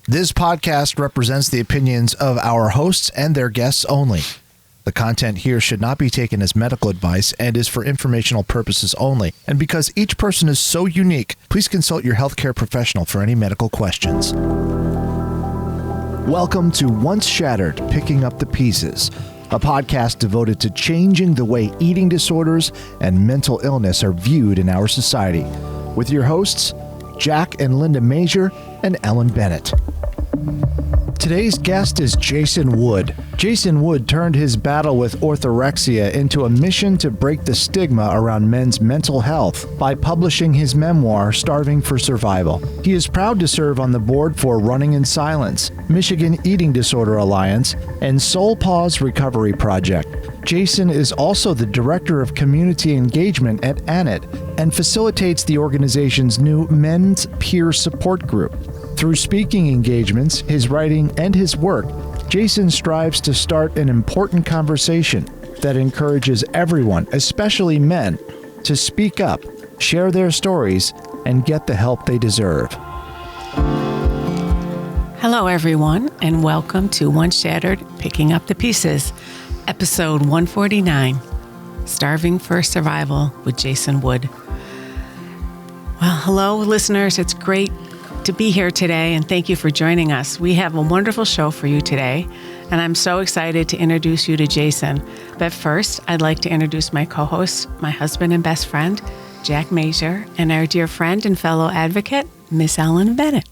This podcast represents the opinions of our hosts and their guests only. The content here should not be taken as medical advice and is for informational purposes only. And because each person is so unique, please consult your healthcare professional for any medical questions. Welcome to Once Shattered, Picking Up the Pieces, a podcast devoted to changing the way eating disorders and mental illness are viewed in our society. With your hosts, Jack and Linda Mazur and Ellen Bennett. Today's guest is Jason Wood. Jason Wood turned his battle with orthorexia into a mission to break the stigma around men's mental health by publishing his memoir, Starving for Survival. He is proud to serve on the board for Running in Silence, Michigan Eating Disorder Alliance, and SoulPaws Recovery Project. Jason is also the Director of Community Engagement at ANIT and facilitates the organization's new Men's Peer Support Group. Through speaking engagements, his writing, and his work, Jason strives to start an important conversation that encourages everyone, especially men, to speak up, share their stories, and get the help they deserve. Hello, everyone, and welcome to Once Shattered, Picking Up the Pieces, episode 149, Starving for Survival with Jason Wood. Well, hello, listeners. It's great to be here today, and thank you for joining us. We have a wonderful show for you today, and I'm so excited to introduce you to Jason. But first, I'd like to introduce my co-host, my husband and best friend, Jack Mazur, and our dear friend and fellow advocate, Miss Ellen Bennett.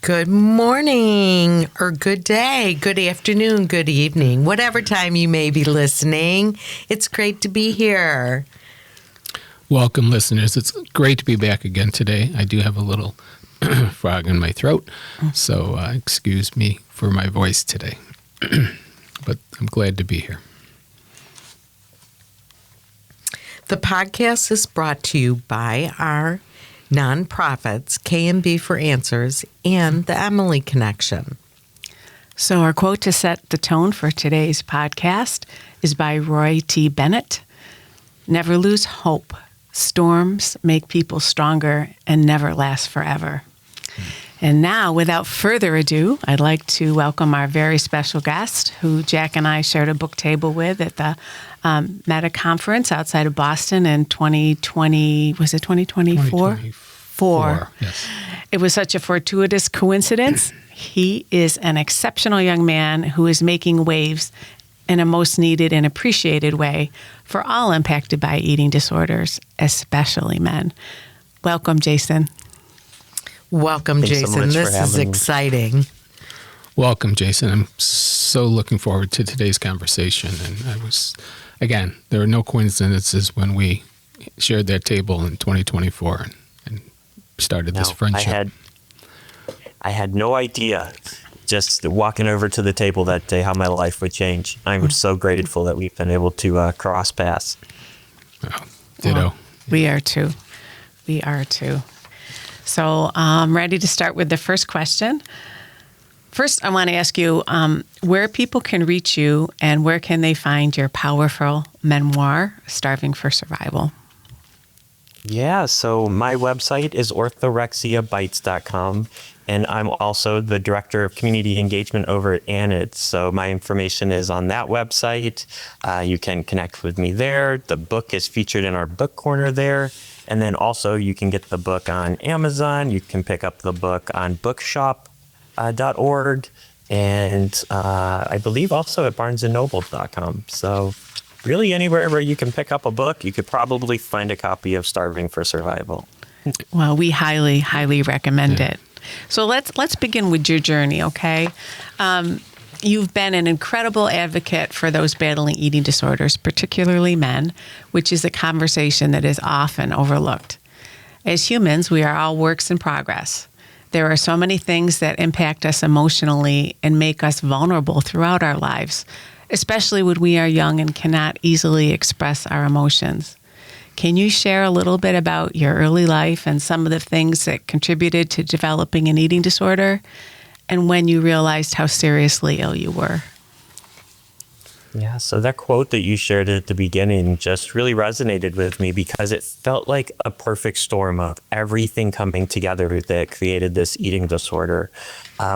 Good morning, or good day, good afternoon, good evening, whatever time you may be listening. It's great to be here. Welcome, listeners. It's great to be back again today. I do have a little frog in my throat, so excuse me for my voice today. But I'm glad to be here. The podcast is brought to you by our nonprofits, K&B for Answers, and the Emily Connection. So our quote to set the tone for today's podcast is by Roy T. Bennett. Never lose hope. Storms make people stronger and never last forever. And now, without further ado, I'd like to welcome our very special guest, who Jack and I shared a book table with at the Meta Conference outside of Boston in 2020. Was it 2024? 2024. Yes. It was such a fortuitous coincidence. He is an exceptional young man who is making waves in a most needed and appreciated way for all impacted by eating disorders, especially men. Welcome, Jason. Welcome, Thanks Jason. so much This is exciting. Welcome, Jason. I'm so looking forward to today's conversation. And again, there are no coincidences when we shared that table in 2024 and started this friendship. I had no idea, just walking over to the table that day, how my life would change. I'm so grateful that we've been able to cross paths. Oh, ditto. Well, we are too. We are too. So I'm ready to start with the first question. First, I want to ask you where people can reach you and where can they find your powerful memoir, Starving for Survival? Yeah, so my website is orthorexiabites.com, and I'm also the Director of Community Engagement over at ANIT. So my information is on that website. You can connect with me there. The book is featured in our book corner there. And then also you can get the book on Amazon. You can pick up the book on bookshop.org, and I believe also at barnesandnoble.com. So really anywhere where you can pick up a book, you could probably find a copy of Starving for Survival. Well, we highly, highly recommend it. So let's begin with your journey, okay? You've been an incredible advocate for those battling eating disorders, particularly men, which is a conversation that is often overlooked. As humans, we are all works in progress. There are so many things that impact us emotionally and make us vulnerable throughout our lives, especially when we are young and cannot easily express our emotions. Can you share a little bit about your early life and some of the things that contributed to developing an eating disorder, and when you realized how seriously ill you were? Yeah, so that quote that you shared at the beginning just really resonated with me because it felt like a perfect storm of everything coming together that created this eating disorder.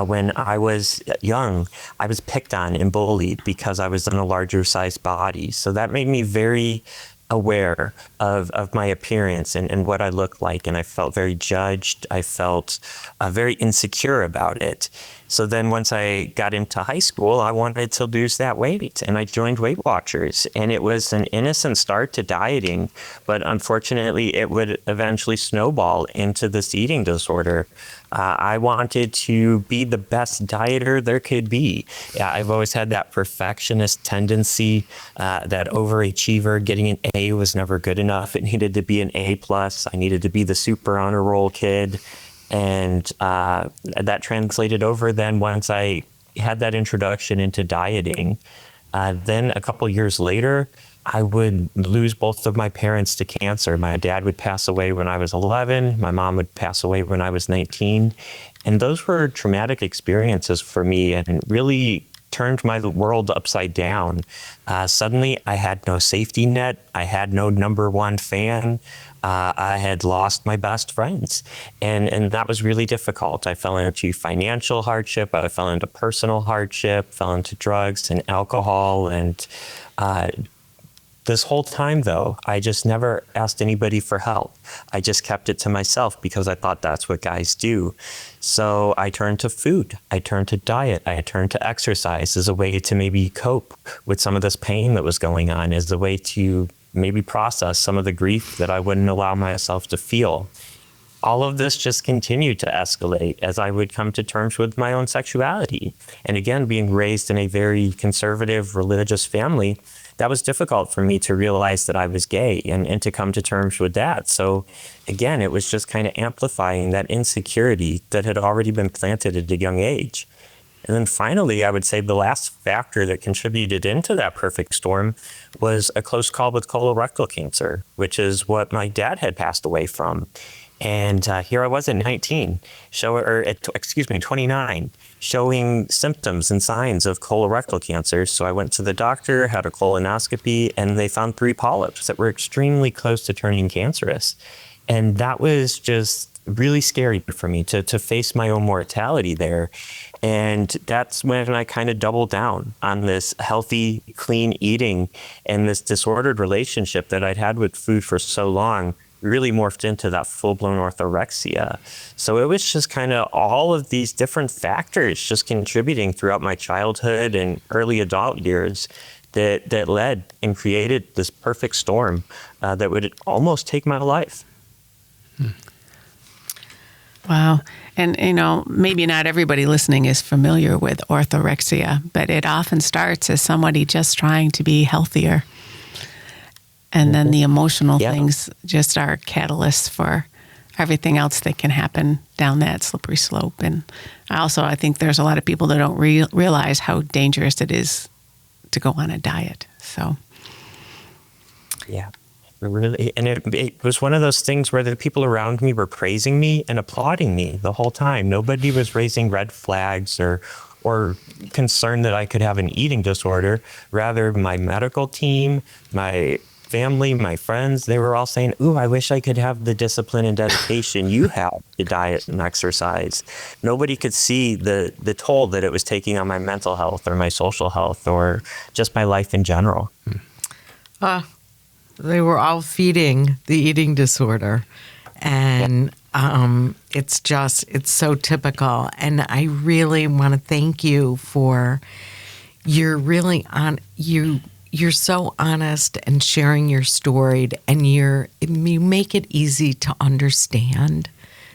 When I was young, I was picked on and bullied because I was in a larger sized body. So that made me very aware of my appearance and what I looked like. And I felt very judged. I felt very insecure about it. So then once I got into high school, I wanted to lose that weight and I joined Weight Watchers, and it was an innocent start to dieting, but unfortunately it would eventually snowball into this eating disorder. I wanted to be the best dieter there could be. Yeah, I've always had that perfectionist tendency, that overachiever. Getting an A was never good enough. It needed to be an A+. I needed to be the super honor roll kid. And that translated over then once I had that introduction into dieting. Then a couple years later, I would lose both of my parents to cancer. My dad would pass away when I was 11. My mom would pass away when I was 19. And those were traumatic experiences for me and really turned my world upside down. Suddenly, I had no safety net. I had no number one fan. I had lost my best friends, and that was really difficult. I fell into financial hardship. I fell into personal hardship, fell into drugs and alcohol. And this whole time, though, I just never asked anybody for help. I just kept it to myself because I thought that's what guys do. So I turned to food. I turned to diet. I turned to exercise as a way to maybe cope with some of this pain that was going on, as a way to maybe process some of the grief that I wouldn't allow myself to feel. All of this just continued to escalate as I would come to terms with my own sexuality. And again, being raised in a very conservative religious family, that was difficult for me to realize that I was gay and to come to terms with that. So again, it was just kind of amplifying that insecurity that had already been planted at a young age. And then finally, I would say the last factor that contributed into that perfect storm was a close call with colorectal cancer, which is what my dad had passed away from. And here I was at 29, showing symptoms and signs of colorectal cancer. So I went to the doctor, had a colonoscopy, and they found 3 polyps that were extremely close to turning cancerous. And that was just really scary for me to face my own mortality there. And that's when I kind of doubled down on this healthy, clean eating, and this disordered relationship that I'd had with food for so long really morphed into that full-blown orthorexia. So it was just kind of all of these different factors just contributing throughout my childhood and early adult years that led and created this perfect storm that would almost take my life. Wow. And, maybe not everybody listening is familiar with orthorexia, but it often starts as somebody just trying to be healthier. And then the emotional things just are catalysts for everything else that can happen down that slippery slope. And I think there's a lot of people that don't realize how dangerous it is to go on a diet. So, yeah. Really, and it was one of those things where the people around me were praising me and applauding me the whole time. Nobody was raising red flags or concerned that I could have an eating disorder. Rather, my medical team, my family, my friends, they were all saying, "Ooh, I wish I could have the discipline and dedication you have to diet and exercise." Nobody could see the toll that it was taking on my mental health or my social health or just my life in general. They were all feeding the eating disorder. And it's so typical. And I really want to thank you for you're so honest and sharing your story, and you make it easy to understand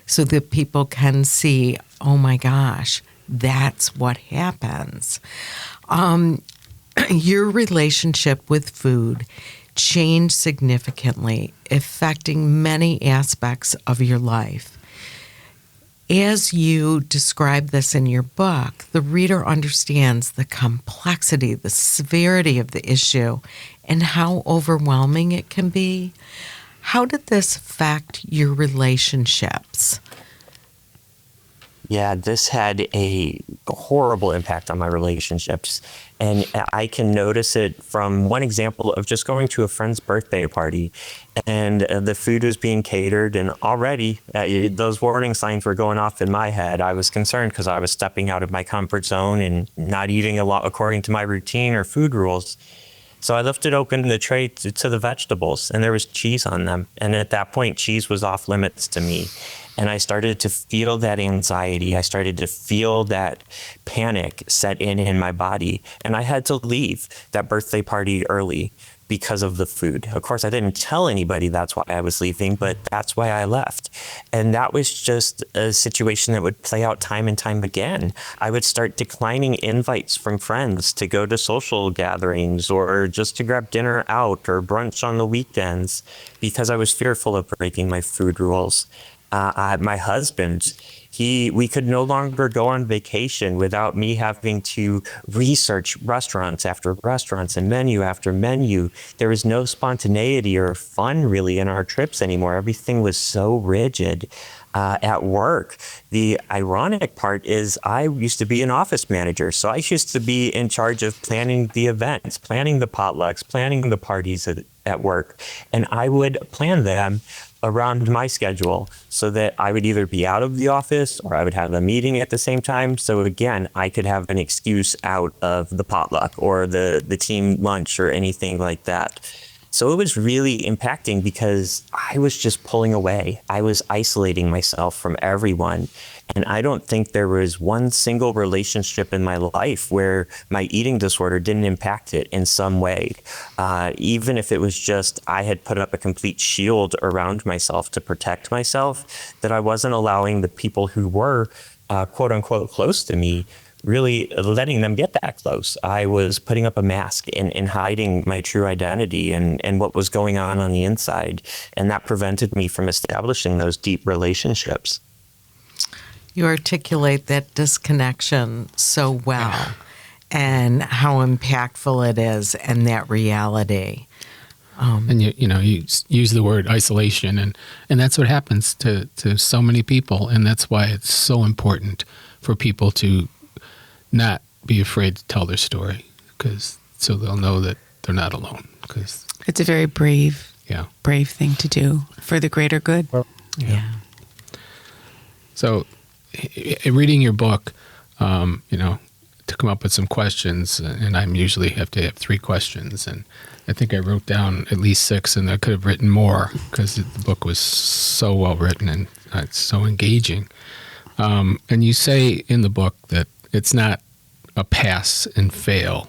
so that people can see, oh my gosh, that's what happens. Your relationship with food changed significantly, affecting many aspects of your life. As you describe this in your book, the reader understands the complexity, the severity of the issue, and how overwhelming it can be. How did this affect your relationships? Yeah, this had a a horrible impact on my relationships. And I can notice it from one example of just going to a friend's birthday party, and the food was being catered, and already those warning signs were going off in my head. I was concerned because I was stepping out of my comfort zone and not eating a lot according to my routine or food rules. So I lifted open the tray to the vegetables, and there was cheese on them. And at that point, cheese was off limits to me. And I started to feel that anxiety. I started to feel that panic set in my body. And I had to leave that birthday party early because of the food. Of course, I didn't tell anybody that's why I was leaving, but that's why I left. And that was just a situation that would play out time and time again. I would start declining invites from friends to go to social gatherings or just to grab dinner out or brunch on the weekends because I was fearful of breaking my food rules. My husband, we could no longer go on vacation without me having to research restaurants after restaurants and menu after menu. There was no spontaneity or fun really in our trips anymore. Everything was so rigid. At work, the ironic part is I used to be an office manager. So I used to be in charge of planning the events, planning the potlucks, planning the parties at work. And I would plan them around my schedule so that I would either be out of the office or I would have a meeting at the same time. So again, I could have an excuse out of the potluck or the team lunch or anything like that. So it was really impacting because I was just pulling away. I was isolating myself from everyone. And I don't think there was one single relationship in my life where my eating disorder didn't impact it in some way. Even if it was just I had put up a complete shield around myself to protect myself, that I wasn't allowing the people who were quote unquote close to me really letting them get that close. I was putting up a mask and hiding my true identity and what was going on the inside. And that prevented me from establishing those deep relationships. You articulate that disconnection so well and how impactful it is and that reality. And you use the word isolation, and that's what happens to so many people. And that's why it's so important for people to not be afraid to tell their story, so they'll know that they're not alone. Because it's a very brave thing to do for the greater good. Yeah. So, reading your book, to come up with some questions, and I usually have to have 3 questions, and I think I wrote down at least 6, and I could have written more because the book was so well written and it's so engaging. And you say in the book that it's not a pass and fail,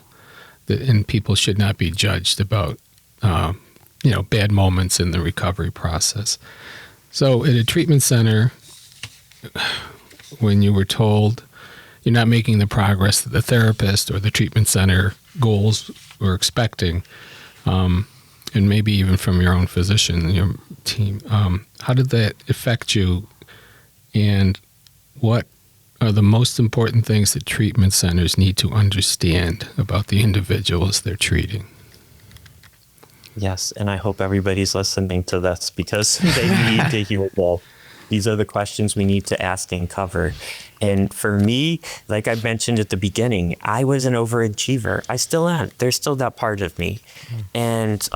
and people should not be judged about, bad moments in the recovery process. So at a treatment center, when you were told you're not making the progress that the therapist or the treatment center goals were expecting, and maybe even from your own physician and your team, how did that affect you, and what are the most important things that treatment centers need to understand about the individuals they're treating? Yes, and I hope everybody's listening to this because they need to hear both. These are the questions we need to ask and cover. And for me, like I mentioned at the beginning, I was an overachiever. I still am. There's still that part of me. And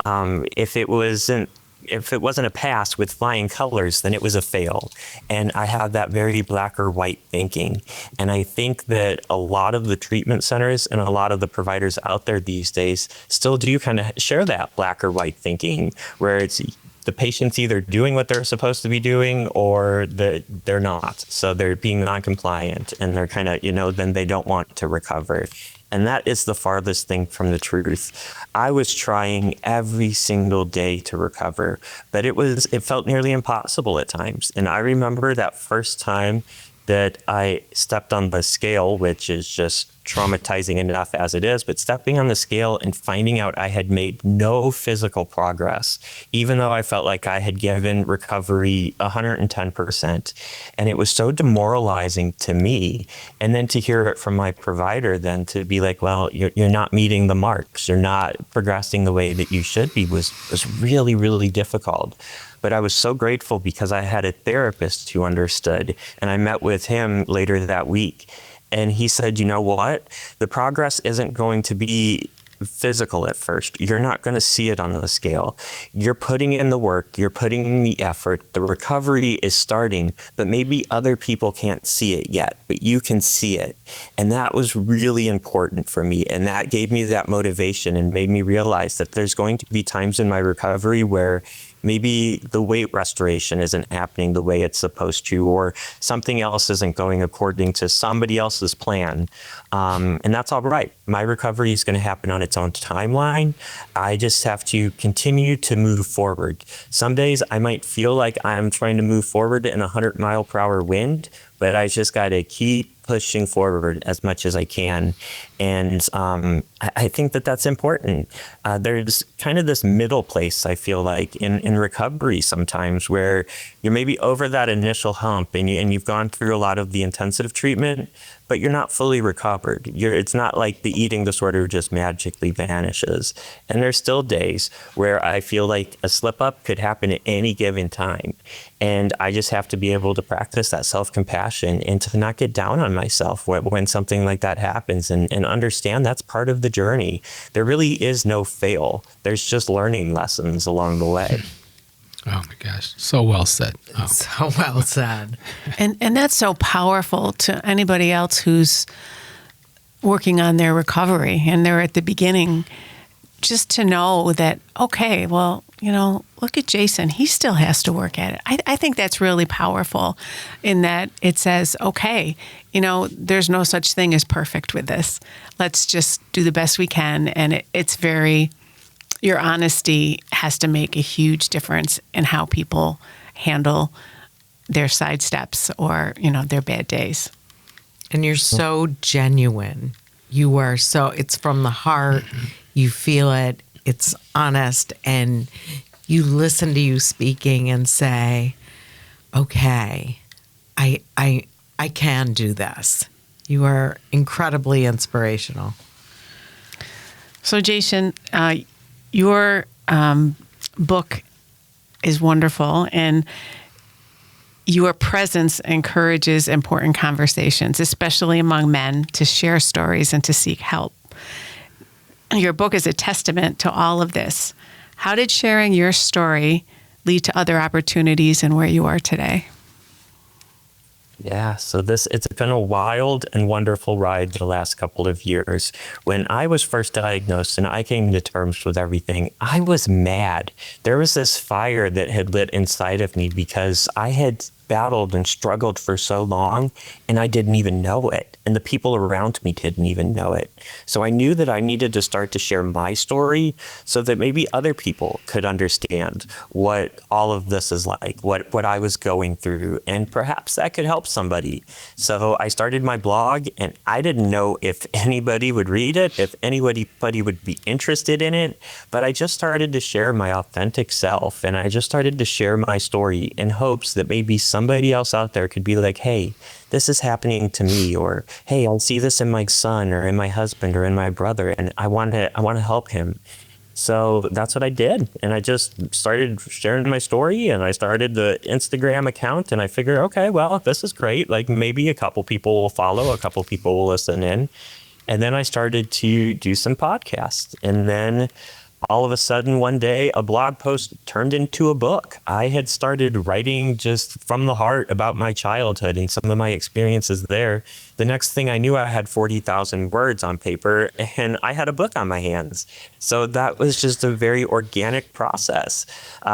if it wasn't a pass with flying colors, then it was a fail. And I have that very black or white thinking. And I think that a lot of the treatment centers and a lot of the providers out there these days still do kind of share that black or white thinking, where it's the patient's either doing what they're supposed to be doing or they're not. So they're being non-compliant and they're kind of, then they don't want to recover. And that is the farthest thing from the truth. I was trying every single day to recover, but it felt nearly impossible at times. And I remember that first time that I stepped on the scale, which is just traumatizing enough as it is, but stepping on the scale and finding out I had made no physical progress, even though I felt like I had given recovery 110%. And it was so demoralizing to me. And then to hear it from my provider, then to be like, well, you're not meeting the marks, you're not progressing the way that you should be, was really, really difficult. But I was so grateful because I had a therapist who understood, and I met with him later that week. And he said, you know what? The progress isn't going to be physical at first. You're not going to see it on the scale. You're putting in the work, you're putting in the effort. The recovery is starting, but maybe other people can't see it yet, but you can see it. And that was really important for me. And that gave me that motivation and made me realize that there's going to be times in my recovery where maybe the weight restoration isn't happening the way it's supposed to, or something else isn't going according to somebody else's plan. And that's all right. My recovery is going to happen on its own timeline. I just have to continue to move forward. Some days I might feel like I'm trying to move forward in a 100-mile-per-hour wind, but I just got to keep pushing forward as much as I can. And I think that that's important. There's kind of this middle place, I feel like, in recovery sometimes, where you're maybe over that initial hump and you've gone through a lot of the intensive treatment, but you're not fully recovered. It's not like the eating disorder just magically vanishes. And there's still days where I feel like a slip up could happen at any given time. And I just have to be able to practice that self-compassion and to not get down on myself when something like that happens, and understand that's part of the journey. There really is no fail. There's just learning lessons along the way. Oh my gosh, so well said. Oh. So well said. And that's so powerful to anybody else who's working on their recovery and they're at the beginning, just to know that, okay, well, look at Jason. He still has to work at it. I think that's really powerful in that it says, okay, there's no such thing as perfect with this. Let's just do the best we can. And your honesty has to make a huge difference in how people handle their sidesteps or, their bad days. And you're so genuine. You are it's from the heart. You feel it. It's honest. And you listen to you speaking and say, okay, I can do this. You are incredibly inspirational. So Jason, your book is wonderful, and your presence encourages important conversations, especially among men, to share stories and to seek help. Your book is a testament to all of this. How did sharing your story lead to other opportunities and where you are today? Yeah, so it's been a wild and wonderful ride the last couple of years. When I was first diagnosed and I came to terms with everything, I was mad. There was this fire that had lit inside of me because I had battled and struggled for so long, and I didn't even know it. And the people around me didn't even know it. So I knew that I needed to start to share my story so that maybe other people could understand what all of this is like, what I was going through, and perhaps that could help somebody. So I started my blog, and I didn't know if anybody would read it, if anybody would be interested in it, but I just started to share my authentic self, and I just started to share my story in hopes that maybe somebody else out there could be like, hey, this is happening to me, or hey, I see this in my son or in my husband or in my brother, and I want to help him. So that's what I did. And I just started sharing my story, and I started the Instagram account, and I figured, okay, well, this is great. Like maybe a couple people will follow, a couple people will listen in. And then I started to do some podcasts, and then all of a sudden, one day, a blog post turned into a book. I had started writing just from the heart about my childhood and some of my experiences there. The next thing I knew, I had 40,000 words on paper, and I had a book on my hands. So that was just a very organic process.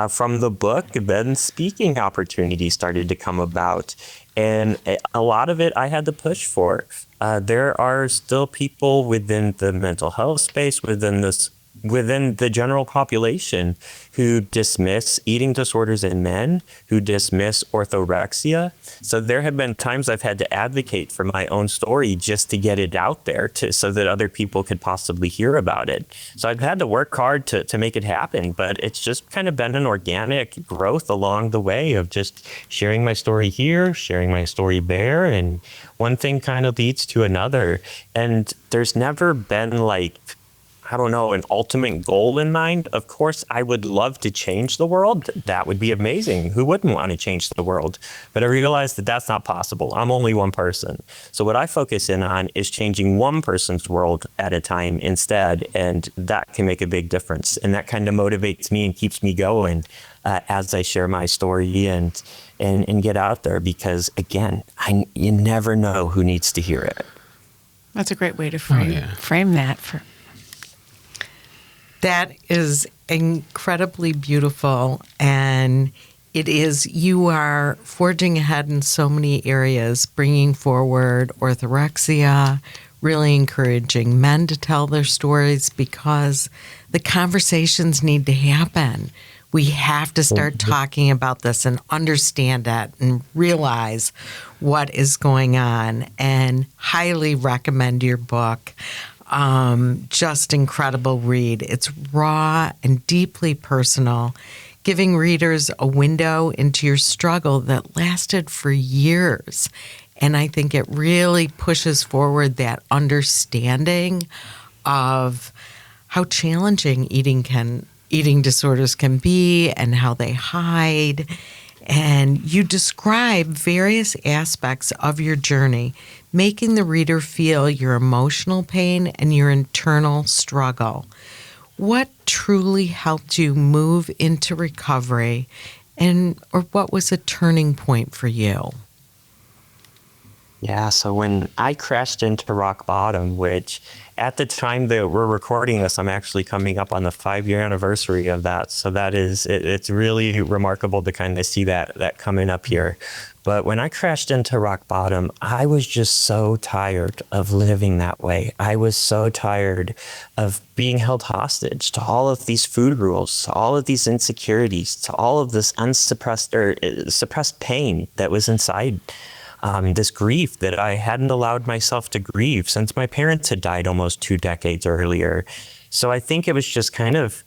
From the book, then speaking opportunities started to come about. And a lot of it I had to push for. There are still people within the mental health space, within the general population, who dismiss eating disorders in men, who dismiss orthorexia. So there have been times I've had to advocate for my own story just to get it out there so that other people could possibly hear about it. So I've had to work hard to make it happen, but it's just kind of been an organic growth along the way of just sharing my story here, sharing my story there, and one thing kind of leads to another. And there's never been like, I don't know, an ultimate goal in mind. Of course, I would love to change the world. That would be amazing. Who wouldn't want to change the world? But I realized that that's not possible. I'm only one person. So what I focus in on is changing one person's world at a time instead. And that can make a big difference. And that kind of motivates me and keeps me going as I share my story and get out there. Because again, you never know who needs to hear it. That's a great way to frame that. That is incredibly beautiful, and you are forging ahead in so many areas, bringing forward orthorexia, really encouraging men to tell their stories because the conversations need to happen. We have to start talking about this and understand it and realize what is going on, and highly recommend your book. Just incredible read. It's raw and deeply personal, giving readers a window into your struggle that lasted for years. And I think it really pushes forward that understanding of how challenging eating disorders can be and how they hide. And you describe various aspects of your journey, making the reader feel your emotional pain and your internal struggle. What truly helped you move into recovery, or what was a turning point for you? Yeah, so when I crashed into rock bottom, which at the time that we're recording this, I'm actually coming up on the 5-year anniversary of that. So that is, it's really remarkable to kind of see that coming up here. But when I crashed into rock bottom, I was just so tired of living that way. I was so tired of being held hostage to all of these food rules, to all of these insecurities, to all of this unsuppressed or suppressed pain that was inside. This grief that I hadn't allowed myself to grieve since my parents had died almost 2 decades earlier. So I think it was just kind of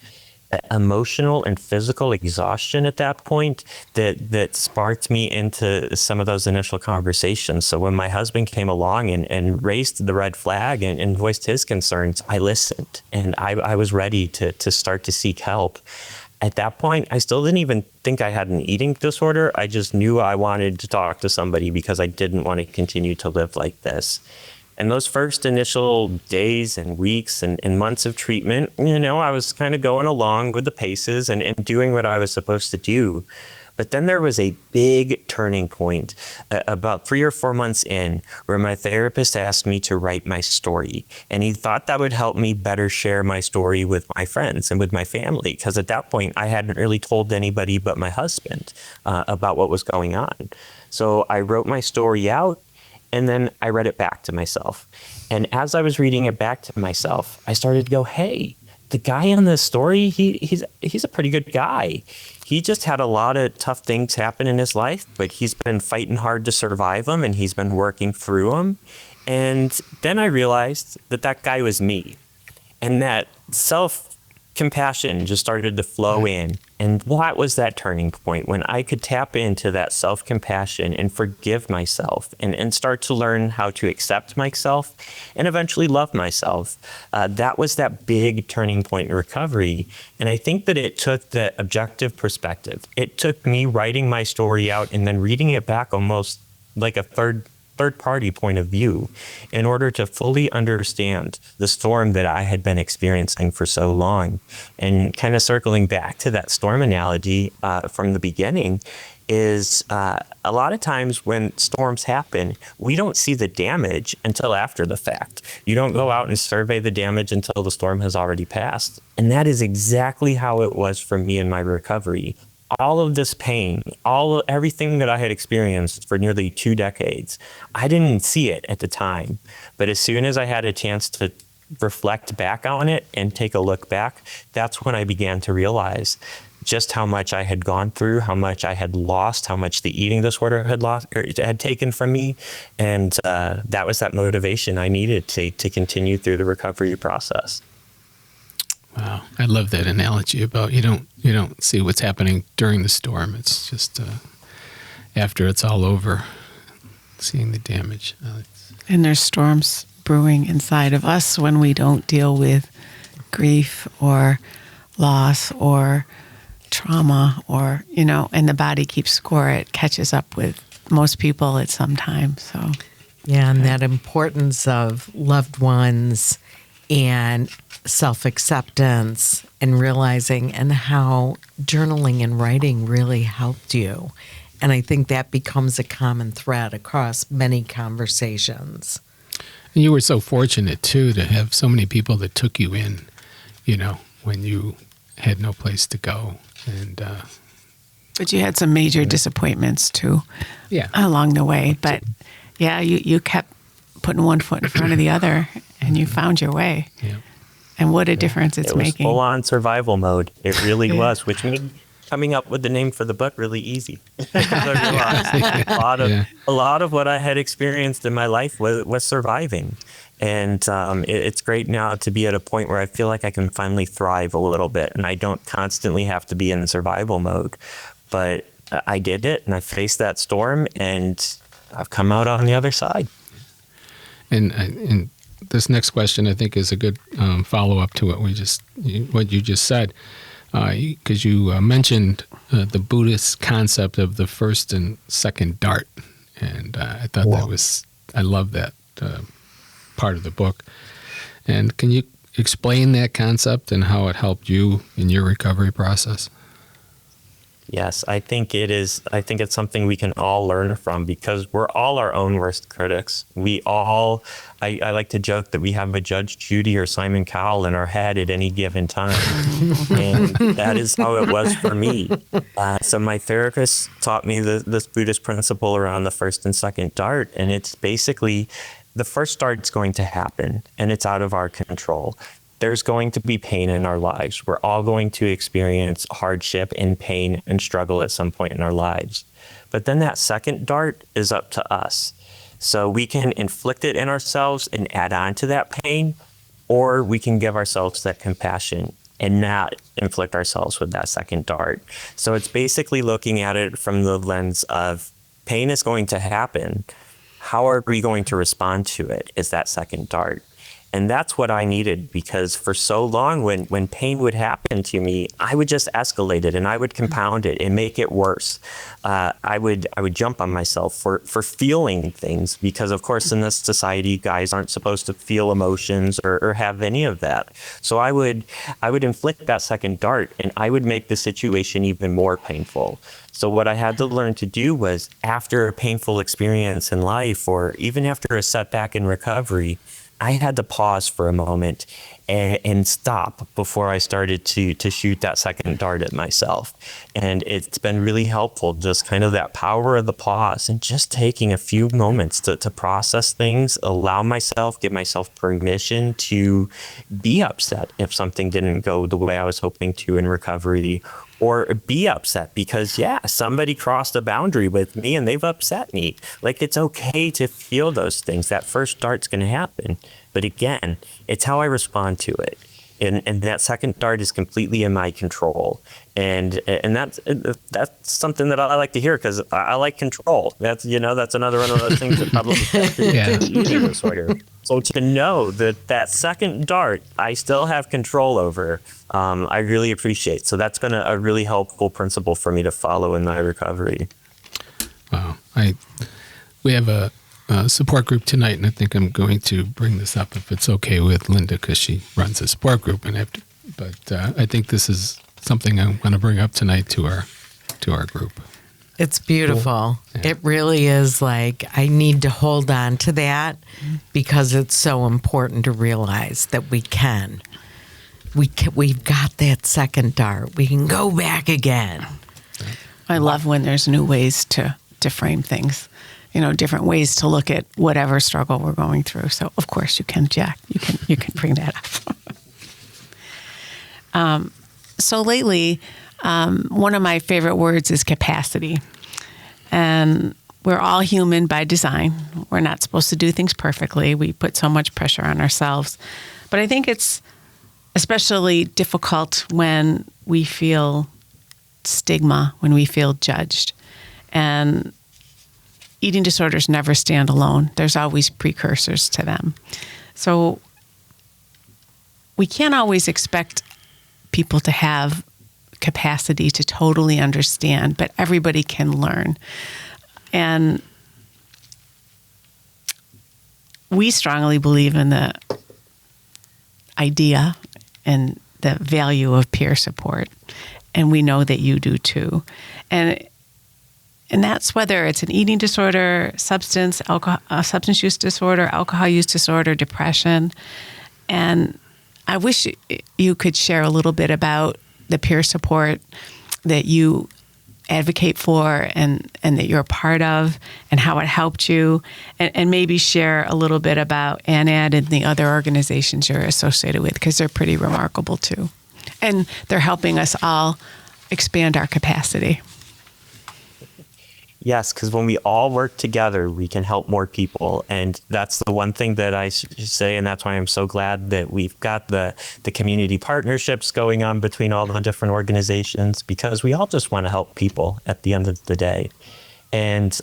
emotional and physical exhaustion at that point that sparked me into some of those initial conversations. So when my husband came along and raised the red flag and voiced his concerns, I listened, and I was ready to start to seek help. At that point, I still didn't even think I had an eating disorder. I just knew I wanted to talk to somebody because I didn't want to continue to live like this. And those first initial days and weeks and months of treatment, I was kind of going along with the paces and doing what I was supposed to do. But then there was a big turning point about 3 or 4 months in where my therapist asked me to write my story. And he thought that would help me better share my story with my friends and with my family. Because at that point, I hadn't really told anybody but my husband about what was going on. So I wrote my story out, and then I read it back to myself. And as I was reading it back to myself, I started to go, hey, the guy in this story, he's a pretty good guy. He just had a lot of tough things happen in his life, but he's been fighting hard to survive them, and he's been working through them. And then I realized that guy was me, and that self-compassion just started to flow in. And what was that turning point when I could tap into that self-compassion and forgive myself and start to learn how to accept myself and eventually love myself? That was that big turning point in recovery. And I think that it took the objective perspective. It took me writing my story out and then reading it back almost like a third-party point of view in order to fully understand the storm that I had been experiencing for so long. And kind of circling back to that storm analogy from the beginning is a lot of times when storms happen, we don't see the damage until after the fact. You don't go out and survey the damage until the storm has already passed. And that is exactly how it was for me in my recovery. All of this pain, everything that I had experienced for nearly 2 decades, I didn't see it at the time. But as soon as I had a chance to reflect back on it and take a look back, that's when I began to realize just how much I had gone through, how much I had lost, how much the eating disorder had taken from me. And that was that motivation I needed to continue through the recovery process. Wow, I love that analogy about you don't see what's happening during the storm. It's just after it's all over, seeing the damage. And there's storms brewing inside of us when we don't deal with grief or loss or trauma, or, and the body keeps score, it catches up with most people at some time. So, yeah, and that importance of loved ones and self-acceptance and realizing, and how journaling and writing really helped you. And I think that becomes a common thread across many conversations. And you were so fortunate, too, to have so many people that took you in, when you had no place to go. And but you had some major disappointments, too, along the way. But, yeah, you kept putting one foot in front of the other, and you found your way. Yeah. And what a difference it's making. It was full-on survival mode. It really was, which made coming up with the name for the book really easy. Because I realized a lot of what I had experienced in my life was surviving. And it's great now to be at a point where I feel like I can finally thrive a little bit, and I don't constantly have to be in survival mode. But I did it, and I faced that storm, and I've come out on the other side. And this next question, I think, is a good follow-up to what you just said, because you mentioned the Buddhist concept of the first and second dart, and I thought I love that part of the book. And can you explain that concept and how it helped you in your recovery process? Yes, I think it is. I think it's something we can all learn from, because we're all our own worst critics. We all, I like to joke that we have a Judge Judy or Simon Cowell in our head at any given time. And that is how it was for me. So my therapist taught me this Buddhist principle around the first and second dart. And it's basically, the first dart's going to happen, and it's out of our control. There's going to be pain in our lives. We're all going to experience hardship and pain and struggle at some point in our lives. But then that second dart is up to us. So we can inflict it in ourselves and add on to that pain, or we can give ourselves that compassion and not inflict ourselves with that second dart. So it's basically looking at it from the lens of pain is going to happen. How are we going to respond to it is that second dart. And that's what I needed, because for so long when pain would happen to me, I would just escalate it and I would compound it and make it worse. I would jump on myself for feeling things, because of course in this society, guys aren't supposed to feel emotions or have any of that. So I would inflict that second dart, and I would make the situation even more painful. So what I had to learn to do was, after a painful experience in life, or even after a setback in recovery, I had to pause for a moment and stop before I started to shoot that second dart at myself. And it's been really helpful, just kind of that power of the pause and just taking a few moments to process things, allow myself, give myself permission to be upset if something didn't go the way I was hoping to in recovery, or be upset because, somebody crossed a boundary with me and they've upset me. Like, it's okay to feel those things. That first dart's going to happen. But again, it's how I respond to it. And that second dart is completely in my control. And that's something that I like to hear, because I like control. That's another one of those things that probably affected eating disorder. So to know that second dart, I still have control over, I really appreciate. So that's been a really helpful principle for me to follow in my recovery. Wow. We have a support group tonight, and I think I'm going to bring this up if it's okay with Linda, because she runs a support group, but I think this is something I want to bring up tonight to our group. It's beautiful. Cool. Yeah. It really is. Like, I need to hold on to that, because it's so important to realize that we've got that second dart. We can go back again. I love when there's new ways to frame things. Different ways to look at whatever struggle we're going through. So, of course, you can, Jack. You can bring that up. So lately, one of my favorite words is capacity. And we're all human by design. We're not supposed to do things perfectly. We put so much pressure on ourselves. But I think it's especially difficult when we feel stigma, when we feel judged. And eating disorders never stand alone. There's always precursors to them. So we can't always expect people to have capacity to totally understand, but everybody can learn. And we strongly believe in the idea and the value of peer support. And we know that you do too. And that's whether it's an eating disorder, substance use disorder, alcohol use disorder, depression. And I wish you could share a little bit about the peer support that you advocate for and that you're a part of and how it helped you, and maybe share a little bit about ANAD and the other organizations you're associated with, because they're pretty remarkable too. And they're helping us all expand our capacity. Yes, because when we all work together, we can help more people. And that's the one thing that I say, and that's why I'm so glad that we've got the community partnerships going on between all the different organizations, because we all just want to help people at the end of the day. And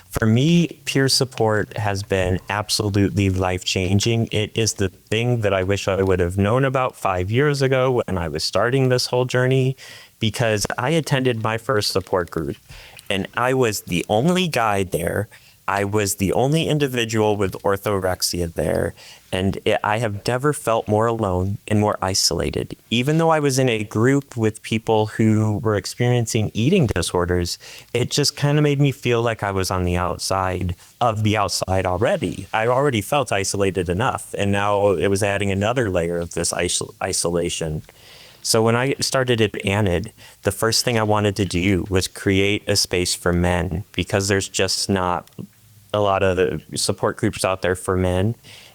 for me, peer support has been absolutely life-changing. It is the thing that I wish I would have known about 5 years ago when I was starting this whole journey, because I attended my first support group. And I was the only guy there. I was the only individual with orthorexia there. And I have never felt more alone and more isolated. Even though I was in a group with people who were experiencing eating disorders, it just kind of made me feel like I was on the outside of the outside already. I already felt isolated enough. And now it was adding another layer of this isolation. So when I started at ANAD, the first thing I wanted to do was create a space for men, because there's just not a lot of the support groups out there for men.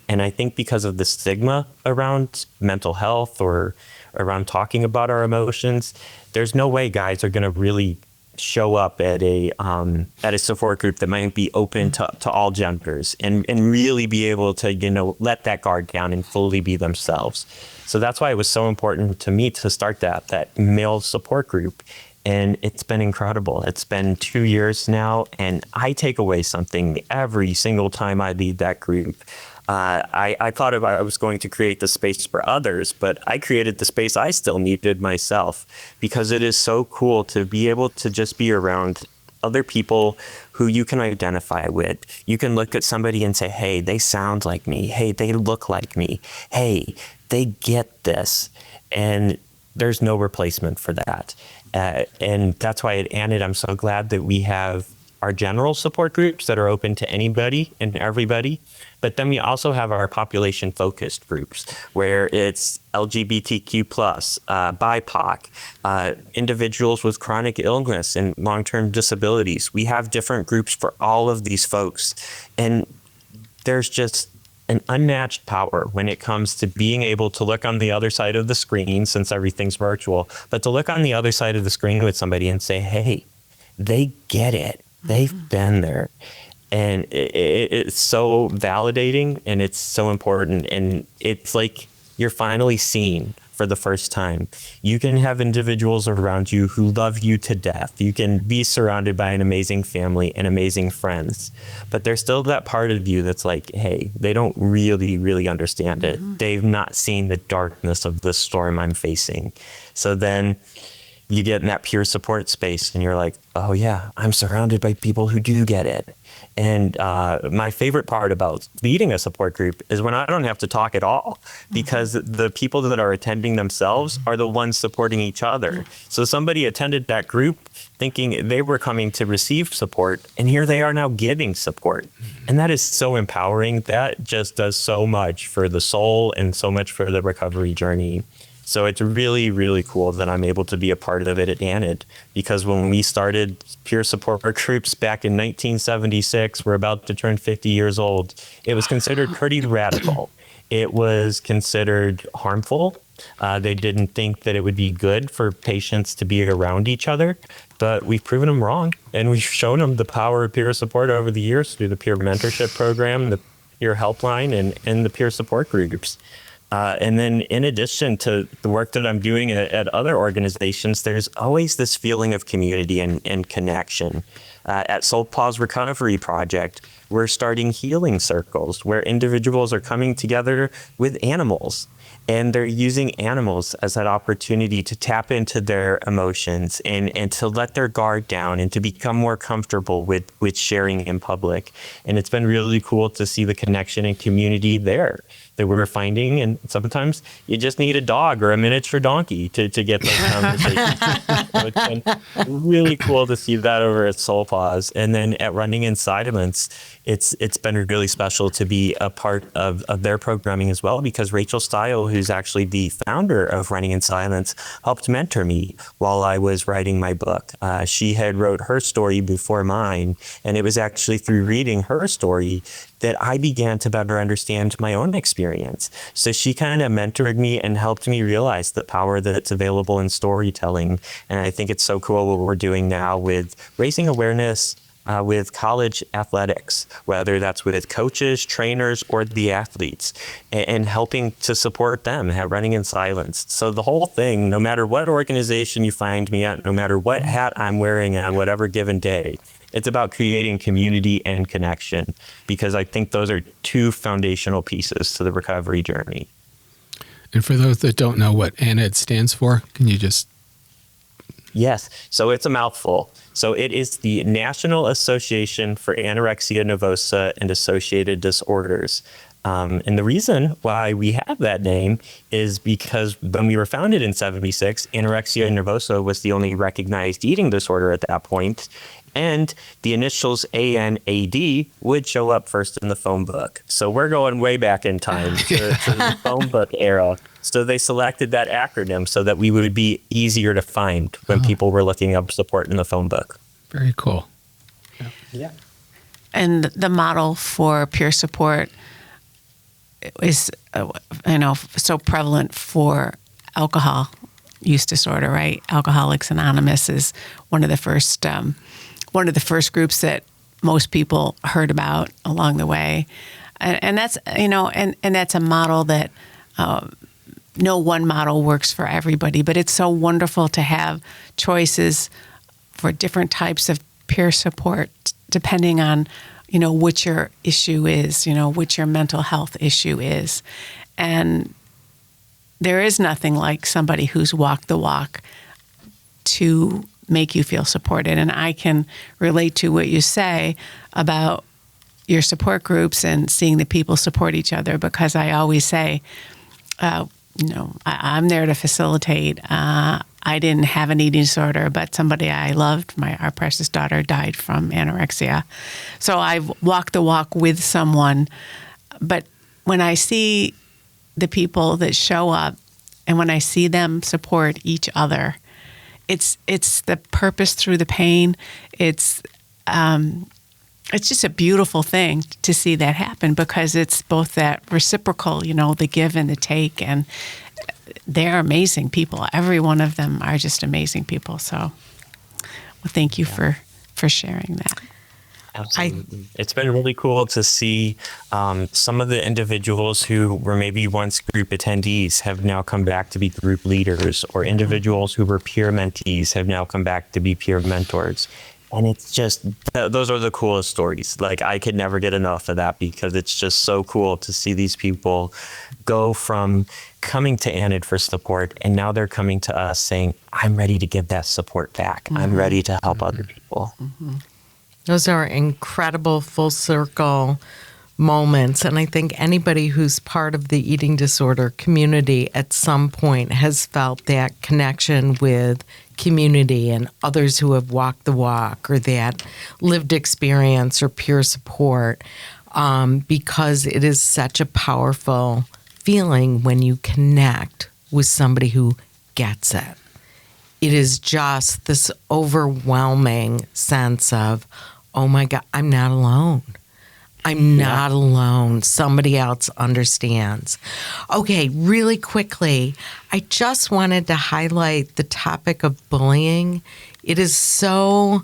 And I think because of the stigma around mental health or around talking about our emotions, there's no way guys are going to really show up at a support group that might be open to all genders and really be able to, let that guard down and fully be themselves. So that's why it was so important to me to start that male support group. And it's been incredible. It's been 2 years now, and I take away something every single time I lead that group. I thought I was going to create the space for others, but I created the space I still needed myself, because it is so cool to be able to just be around other people who you can identify with. You can look at somebody and say, hey, they sound like me. Hey, they look like me. Hey, they get this. And there's no replacement for that. And that's why at ANAD, I'm so glad that we have our general support groups that are open to anybody and everybody. But then we also have our population-focused groups where it's LGBTQ+, BIPOC, individuals with chronic illness and long-term disabilities. We have different groups for all of these folks. And there's just an unmatched power when it comes to being able to look on the other side of the screen, since everything's virtual, but to look on the other side of the screen with somebody and say, hey, they get it. They've been there. And it's so validating, and it's so important. And it's like you're finally seen for the first time. You can have individuals around you who love you to death. You can be surrounded by an amazing family and amazing friends. But there's still that part of you that's like, hey, they don't really understand it. Mm-hmm. They've not seen the darkness of the storm I'm facing. So then you get in that peer support space and you're like, oh yeah, I'm surrounded by people who do get it. And my favorite part about leading a support group is when I don't have to talk at all, because the people that are attending themselves are the ones supporting each other. So somebody attended that group thinking they were coming to receive support, and here they are now giving support. And that is so empowering. That just does so much for the soul and so much for the recovery journey. So it's really cool that I'm able to be a part of it at ANAD, because when we started peer support groups back in 1976, we're about to turn 50 years old, it was considered pretty radical. It was considered harmful. They didn't think that it would be good for patients to be around each other, but we've proven them wrong. And we've shown them the power of peer support over the years through the peer mentorship program, the peer helpline, and the peer support groups. And then in addition to the work that I'm doing at other organizations, there's always this feeling of community and connection. At SoulPaws Recovery Project, we're starting healing circles where individuals are coming together with animals. And they're using animals as that opportunity to tap into their emotions and to let their guard down and to become more comfortable with sharing in public. And it's been really cool to see the connection and community there that we're finding. And sometimes you just need a dog or a miniature donkey to get those conversations. So it's been really cool to see that over at SoulPaws. And then at Running in Silence, it's been really special to be a part of their programming as well, because Rachel Stile, who's actually the founder of Running in Silence, helped mentor me while I was writing my book. She had wrote her story before mine, and it was actually through reading her story that I began to better understand my own experience. So she kind of mentored me and helped me realize the power that's available in storytelling. And I think it's so cool what we're doing now with raising awareness with college athletics, whether that's with coaches, trainers, or the athletes, and helping to support them at Running in Silence. So the whole thing, no matter what organization you find me at, no matter what hat I'm wearing on whatever given day, it's about creating community and connection, because I think those are two foundational pieces to the recovery journey. And for those that don't know what ANAD stands for, can you just... Yes, so it's a mouthful. So it is the National Association for Anorexia Nervosa and Associated Disorders. And the reason why we have that name is because when we were founded in '76, anorexia nervosa was the only recognized eating disorder at that point, and the initials ANAD would show up first in the phone book. So we're going way back in time to the phone book era. So they selected that acronym so that we would be easier to find when people were looking up support in the phone book. Very cool. Yeah. And the model for peer support is, so prevalent for alcohol use disorder, right? Alcoholics Anonymous is one of the first groups that most people heard about along the way, and that's and that's a model that no one model works for everybody, but it's so wonderful to have choices for different types of peer support depending on what your issue is, what your mental health issue is. And there is nothing like somebody who's walked the walk to make you feel supported. And I can relate to what you say about your support groups and seeing the people support each other, because I always say, I'm there to facilitate. I didn't have an eating disorder, but somebody I loved, our precious daughter, died from anorexia. So I've walked the walk with someone. But when I see the people that show up and when I see them support each other, it's the purpose through the pain. It's just a beautiful thing to see that happen, because it's both that reciprocal, the give and the take, and they're amazing people. Every one of them are just amazing people. So, well, thank you for sharing that. Absolutely. It's been really cool to see some of the individuals who were maybe once group attendees have now come back to be group leaders, or individuals who were peer mentees have now come back to be peer mentors. And it's just, those are the coolest stories. Like, I could never get enough of that, because it's just so cool to see these people go from coming to ANAD for support, and now they're coming to us saying, I'm ready to give that support back. Mm-hmm. I'm ready to help other people. Mm-hmm. Those are incredible full circle moments. And I think anybody who's part of the eating disorder community at some point has felt that connection with community and others who have walked the walk, or that lived experience or peer support, because it is such a powerful feeling when you connect with somebody who gets it. It is just this overwhelming sense of, oh my God, I'm not alone. I'm not alone. Somebody else understands. Okay, really quickly, I just wanted to highlight the topic of bullying. It is so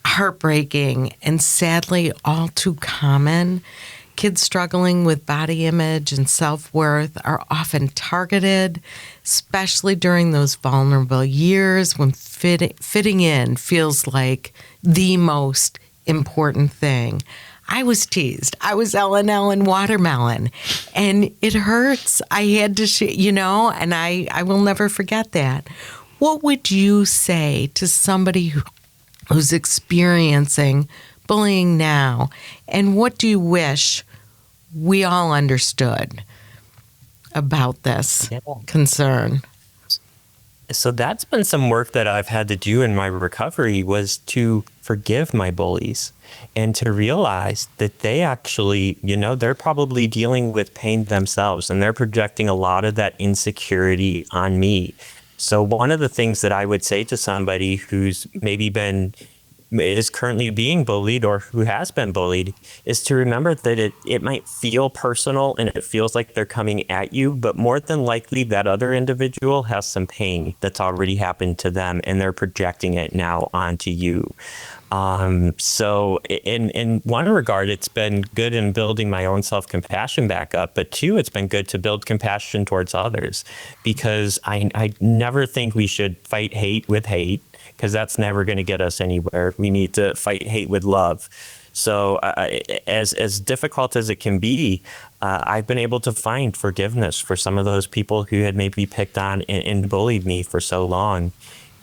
heartbreaking and sadly all too common. Kids struggling with body image and self-worth are often targeted, especially during those vulnerable years when fitting in feels like the most important thing. I was teased. I was Ellen Watermelon, and it hurts. I had to, and I will never forget that. What would you say to somebody who's experiencing bullying now, and what do you wish we all understood about this concern? So that's been some work that I've had to do in my recovery, was to forgive my bullies and to realize that they actually, they're probably dealing with pain themselves, and they're projecting a lot of that insecurity on me. So one of the things that I would say to somebody who's maybe is currently being bullied or who has been bullied is to remember that it might feel personal and it feels like they're coming at you, but more than likely that other individual has some pain that's already happened to them and they're projecting it now onto you. So in one regard, it's been good in building my own self-compassion back up, but two, it's been good to build compassion towards others, because I never think we should fight hate with hate, because that's never going to get us anywhere. We need to fight hate with love. So as difficult as it can be, I've been able to find forgiveness for some of those people who had maybe picked on and bullied me for so long.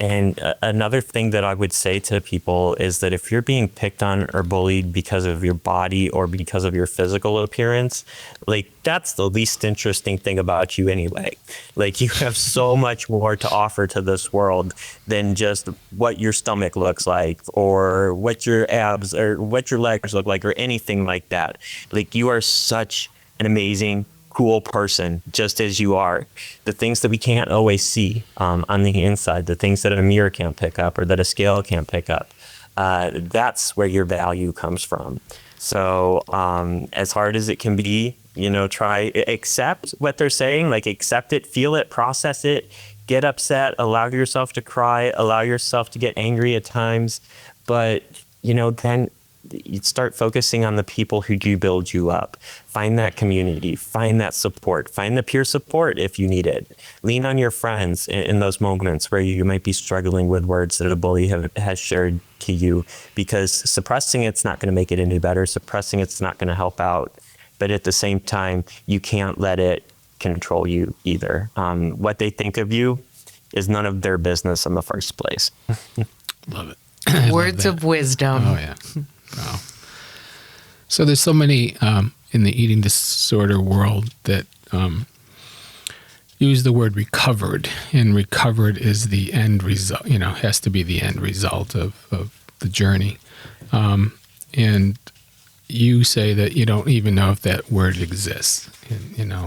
And another thing that I would say to people is that if you're being picked on or bullied because of your body or because of your physical appearance, like, that's the least interesting thing about you anyway. Like, you have so much more to offer to this world than just what your stomach looks like or what your abs or what your legs look like or anything like that. Like, you are such an amazing, cool person just as you are. The things that we can't always see on the inside, the things that a mirror can't pick up or that a scale can't pick up, that's where your value comes from. So as hard as it can be, try accept what they're saying, like accept it, feel it, process it, get upset, allow yourself to cry, allow yourself to get angry at times, but then you start focusing on the people who do build you up. Find that community, find that support, find the peer support if you need it. Lean on your friends in those moments where you might be struggling with words that a bully has shared to you, because suppressing it's not going to make it any better. Suppressing it's not going to help out. But at the same time, you can't let it control you either. What they think of you is none of their business in the first place. Love it. Words of wisdom. Oh, yeah. Wow. So there's so many in the eating disorder world that use the word recovered, and recovered is the end result, has to be the end result of the journey. And you say that you don't even know if that word exists, and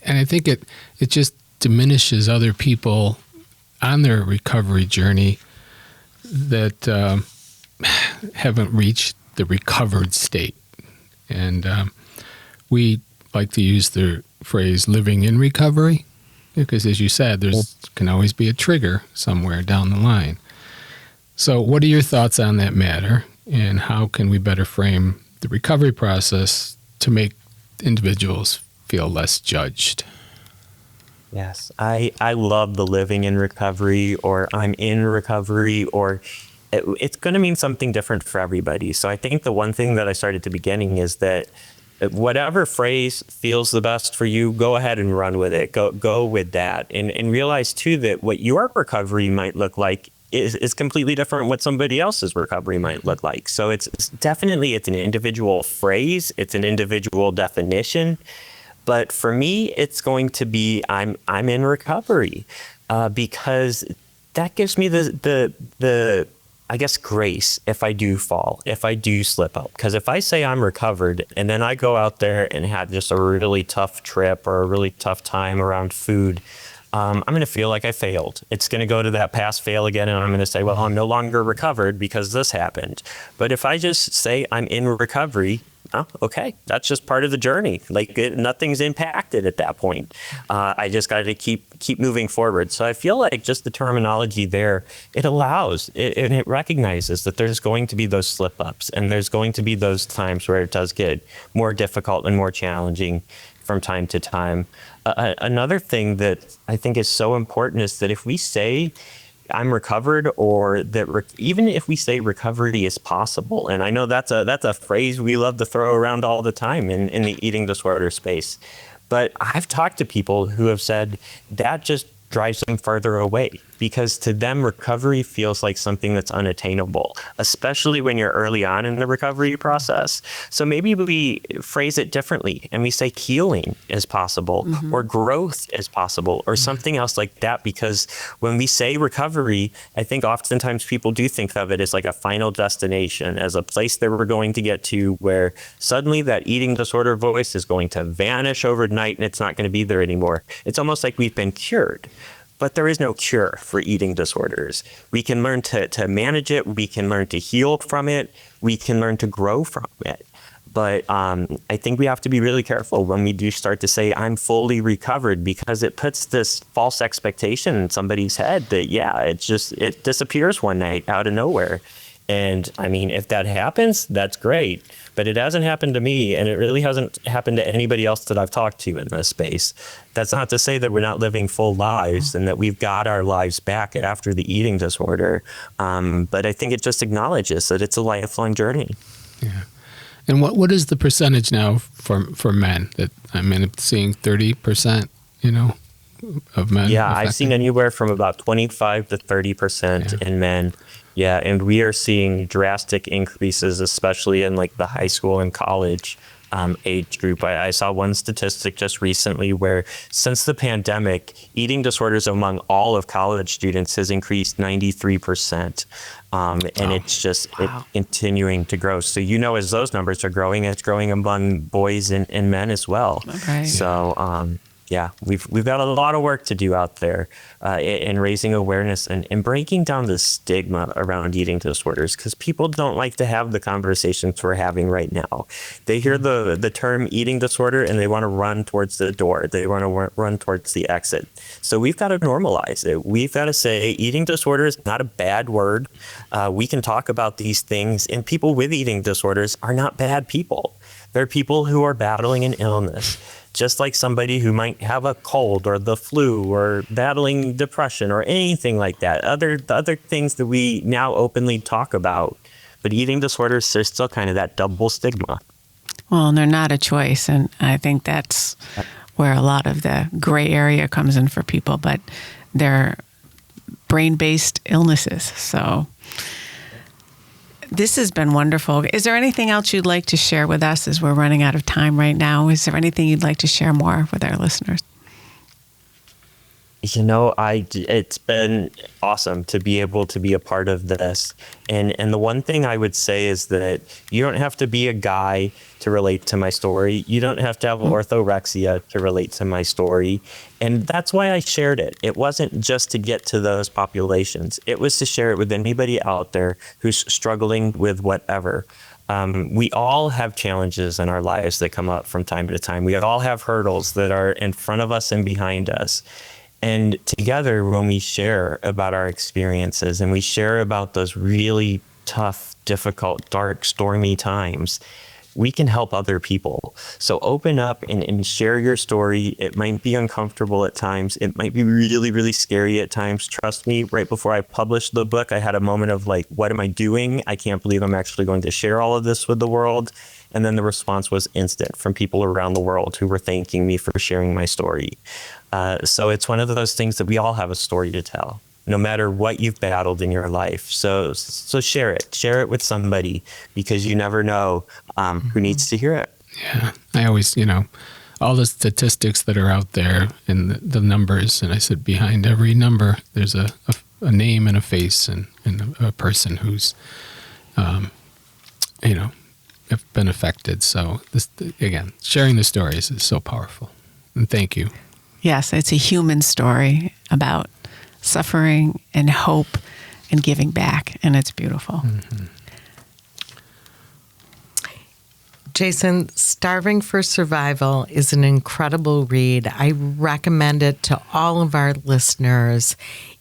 I think it just diminishes other people on their recovery journey that haven't reached the recovered state. And we like to use the phrase living in recovery, because as you said, there's can always be a trigger somewhere down the line. So what are your thoughts on that matter, and how can we better frame the recovery process to make individuals feel less judged? Yes, I love the living in recovery, or I'm in recovery, or it's going to mean something different for everybody. So I think the one thing that I started at the beginning is that whatever phrase feels the best for you, go ahead and run with it. Go with that. And realize too that what your recovery might look like is completely different what somebody else's recovery might look like. So it's definitely an individual phrase. It's an individual definition. But for me, it's going to be I'm in recovery because that gives me the I guess grace if I do fall, if I do slip up. Because if I say I'm recovered and then I go out there and have just a really tough trip or a really tough time around food, I'm going to feel like I failed. It's going to go to that pass fail again, and I'm going to say, well, I'm no longer recovered because this happened. But if I just say I'm in recovery, oh, okay, that's just part of the journey. Like nothing's impacted at that point. I just got to keep moving forward. So I feel like just the terminology there, it allows and it recognizes that there's going to be those slip ups and there's going to be those times where it does get more difficult and more challenging from time to time. Another thing that I think is so important is that if we say I'm recovered, or that even if we say recovery is possible, and I know that's a phrase we love to throw around all the time in the eating disorder space, but I've talked to people who have said that just drives them further away, because to them recovery feels like something that's unattainable, especially when you're early on in the recovery process. So maybe we phrase it differently and we say healing is possible, or growth is possible, or something else like that, because when we say recovery, I think oftentimes people do think of it as like a final destination, as a place that we're going to get to where suddenly that eating disorder voice is going to vanish overnight and it's not going to be there anymore. It's almost like we've been cured. But there is no cure for eating disorders. We can learn to manage it. We can learn to heal from it. We can learn to grow from it. But I think we have to be really careful when we do start to say, I'm fully recovered, because it puts this false expectation in somebody's head that, yeah, it disappears one night out of nowhere. And I mean, if that happens, that's great. But it hasn't happened to me, and it really hasn't happened to anybody else that I've talked to in this space. That's not to say that we're not living full lives and that we've got our lives back after the eating disorder. But I think it just acknowledges that it's a lifelong journey. Yeah. And what is the percentage now for men? That I'm seeing 30%, of men. Yeah, affected? I've seen anywhere from about 25 to 30% in men. Yeah, and we are seeing drastic increases, especially in like the high school and college age group. I saw one statistic just recently where since the pandemic, eating disorders among all of college students has increased 93%. And it's just continuing to grow. So, as those numbers are growing, it's growing among boys and men as well. Okay. So, yeah, we've got a lot of work to do out there in raising awareness and breaking down the stigma around eating disorders, because people don't like to have the conversations we're having right now. They hear the term eating disorder and they want to run towards the door. They want to run towards the exit. So we've got to normalize it. We've got to say eating disorder is not a bad word. We can talk about these things, and people with eating disorders are not bad people. They're people who are battling an illness. Just like somebody who might have a cold or the flu or battling depression or anything like that. The other things that we now openly talk about. But eating disorders, there's still kind of that double stigma. Well, and they're not a choice. And I think that's where a lot of the gray area comes in for people. But they're brain-based illnesses. So this has been wonderful. Is there anything else you'd like to share with us as we're running out of time right now? Is there anything you'd like to share more with our listeners? It's been awesome to be able to be a part of this. And the one thing I would say is that you don't have to be a guy to relate to my story. You don't have to have orthorexia to relate to my story. And that's why I shared it. It wasn't just to get to those populations. It was to share it with anybody out there who's struggling with whatever. We all have challenges in our lives that come up from time to time. We all have hurdles that are in front of us and behind us. And together, when we share about our experiences and we share about those really tough, difficult, dark, stormy times, we can help other people. So open up and share your story. It might be uncomfortable at times. It might be really, really scary at times. Trust me, right before I published the book, I had a moment of like, what am I doing? I can't believe I'm actually going to share all of this with the world. And then the response was instant from people around the world who were thanking me for sharing my story. So it's one of those things that we all have a story to tell, no matter what you've battled in your life. So share it with somebody, because you never know who needs to hear it. Yeah, I always, all the statistics that are out there and the numbers, and I said behind every number, there's a name and a face and a person who's, have been affected. So this, again, sharing the stories is so powerful. And thank you. Yes, it's a human story about suffering and hope and giving back, and it's beautiful. Mm-hmm. Jason, Starving for Survival is an incredible read. I recommend it to all of our listeners.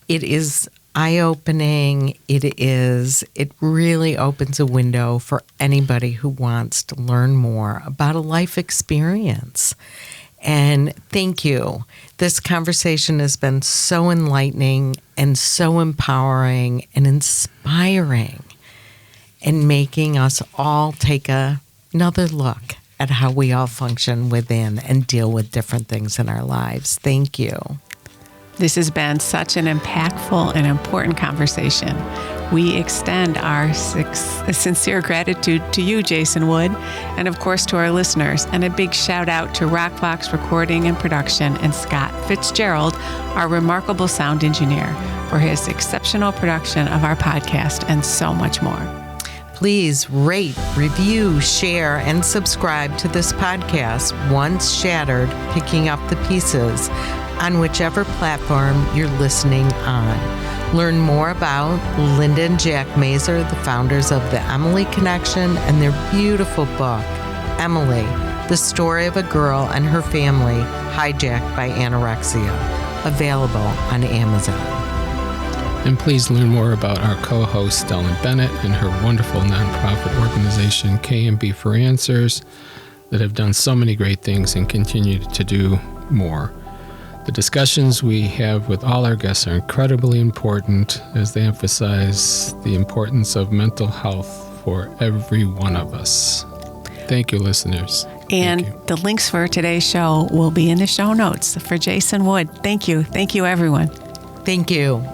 It is eye-opening. It really opens a window for anybody who wants to learn more about a life experience. And thank you. This conversation has been so enlightening and so empowering and inspiring, and making us all take another look at how we all function within and deal with different things in our lives. Thank you. This has been such an impactful and important conversation. We extend our sincere gratitude to you, Jason Wood, and of course to our listeners, and a big shout out to Rockbox Recording and Production and Scott Fitzgerald, our remarkable sound engineer, for his exceptional production of our podcast and so much more. Please rate, review, share, and subscribe to this podcast, Once Shattered, Picking Up the Pieces, on whichever platform you're listening on. Learn more about Linda and Jack Mazur, the founders of the Emily Connection, and their beautiful book, Emily, the story of a girl and her family hijacked by anorexia, available on Amazon. And please learn more about our co-host, Ellen Bennett, and her wonderful nonprofit organization, K&B for Answers, that have done so many great things and continue to do more. The discussions we have with all our guests are incredibly important as they emphasize the importance of mental health for every one of us. Thank you, listeners. And the links for today's show will be in the show notes. For Jason Wood, thank you. Thank you, everyone. Thank you.